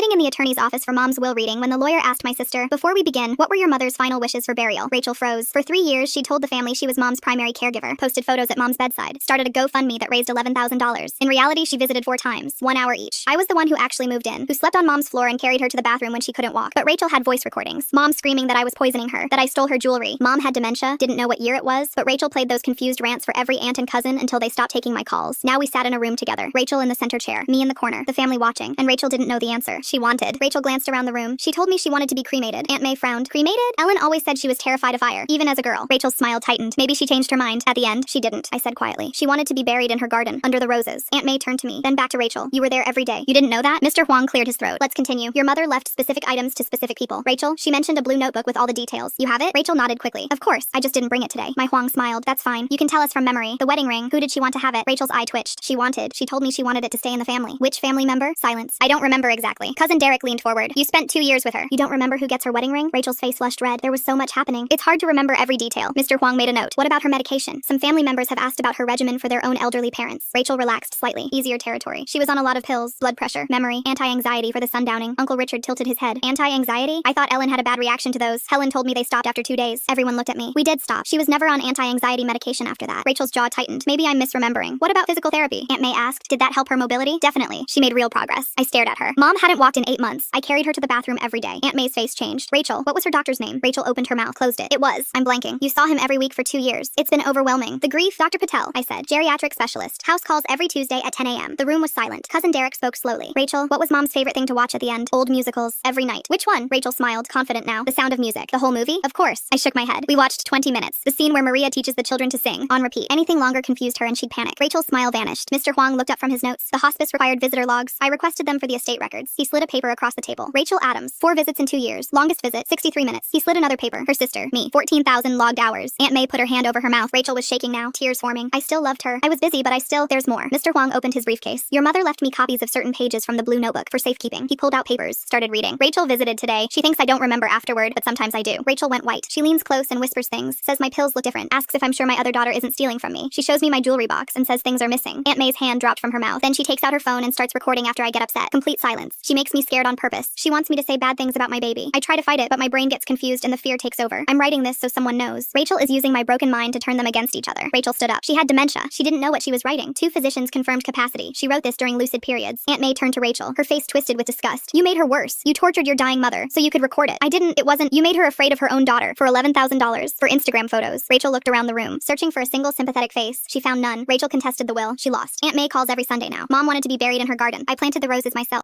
Sitting in the attorney's office for Mom's will reading when the lawyer asked my sister, "Before we begin, what were your mother's final wishes for burial?" Rachel froze. For 3 years, she told the family she was Mom's primary caregiver, posted photos at Mom's bedside, started a GoFundMe that raised $11,000. In reality, she visited 4 times, 1 hour each. I was the one who actually moved in, who slept on Mom's floor and carried her to the bathroom when she couldn't walk. But Rachel had voice recordings. Mom screaming that I was poisoning her, that I stole her jewelry. Mom had dementia, didn't know what year it was, but Rachel played those confused rants for every aunt and cousin until they stopped taking my calls. Now we sat in a room together, Rachel in the center chair, me in the corner, the family watching, and Rachel didn't know the answer. She wanted. Rachel glanced around the room. She told me she wanted to be cremated. Aunt May frowned. Cremated? Ellen always said she was terrified of fire, even as a girl. Rachel's smile tightened. Maybe she changed her mind. At the end, she didn't. I said quietly. She wanted to be buried in her garden, under the roses. Aunt May turned to me, then back to Rachel. You were there every day. You didn't know that? Mr. Huang cleared his throat. Let's continue. Your mother left specific items to specific people. Rachel, she mentioned a blue notebook with all the details. You have it? Rachel nodded quickly. Of course. I just didn't bring it today. My Huang smiled. That's fine. You can tell us from memory. The wedding ring. Who did she want to have it? Rachel's eye twitched. She told me she wanted it to stay in the family. Which family member? Silence. I don't remember exactly. Cousin Derek leaned forward. You spent 2 years with her. You don't remember who gets her wedding ring? Rachel's face flushed red. There was so much happening. It's hard to remember every detail. Mr. Huang made a note. What about her medication? Some family members have asked about her regimen for their own elderly parents. Rachel relaxed slightly. Easier territory. She was on a lot of pills, blood pressure, memory, anti-anxiety for the sundowning. Uncle Richard tilted his head. Anti-anxiety? I thought Ellen had a bad reaction to those. Helen told me they stopped after 2 days. Everyone looked at me. We did stop. She was never on anti-anxiety medication after that. Rachel's jaw tightened. Maybe I'm misremembering. What about physical therapy? Aunt May asked. Did that help her mobility? Definitely. She made real progress. I stared at her. Mom hadn't walked in 8 months. I carried her to the bathroom every day. Aunt May's face changed. Rachel, what was her doctor's name? Rachel opened her mouth, closed it. It was. I'm blanking. You saw him every week for 2 years. It's been overwhelming. The grief, Dr. Patel, I said. Geriatric specialist. House calls every Tuesday at 10 a.m. The room was silent. Cousin Derek spoke slowly. Rachel, what was Mom's favorite thing to watch at the end? Old musicals. Every night. Which one? Rachel smiled, confident now. The Sound of Music. The whole movie? Of course. I shook my head. We watched 20 minutes. The scene where Maria teaches the children to sing. On repeat. Anything longer confused her and she'd panic. Rachel's smile vanished. Mr. Huang looked up from his notes. The hospice required visitor logs. I requested them for the estate records. He slid a paper across the table. Rachel Adams. 4 visits in 2 years. Longest visit, 63 minutes. He slid another paper. Her sister. Me. 14,000 logged hours. Aunt May put her hand over her mouth. Rachel was shaking now. Tears forming. I still loved her. I was busy, but there's more. Mr. Huang opened his briefcase. Your mother left me copies of certain pages from the blue notebook for safekeeping. He pulled out papers. Started reading. Rachel visited today. She thinks I don't remember afterward, but sometimes I do. Rachel went white. She leans close and whispers things. Says my pills look different. Asks if I'm sure my other daughter isn't stealing from me. She shows me my jewelry box and says things are missing. Aunt May's hand dropped from her mouth. Then she takes out her phone and starts recording after I get upset. Complete silence. She makes me scared on purpose. She wants me to say bad things about my baby. I try to fight it, but my brain gets confused and the fear takes over. I'm writing this so someone knows. Rachel is using my broken mind to turn them against each other. Rachel stood up. She had dementia. She didn't know what she was writing. 2 physicians confirmed capacity. She wrote this during lucid periods. Aunt May turned to Rachel. Her face twisted with disgust. You made her worse. You tortured your dying mother so you could record it. I didn't. It wasn't. You made her afraid of her own daughter for $11,000 for Instagram photos. Rachel looked around the room, searching for a single sympathetic face. She found none. Rachel contested the will. She lost. Aunt May calls every Sunday now. Mom wanted to be buried in her garden. I planted the roses myself.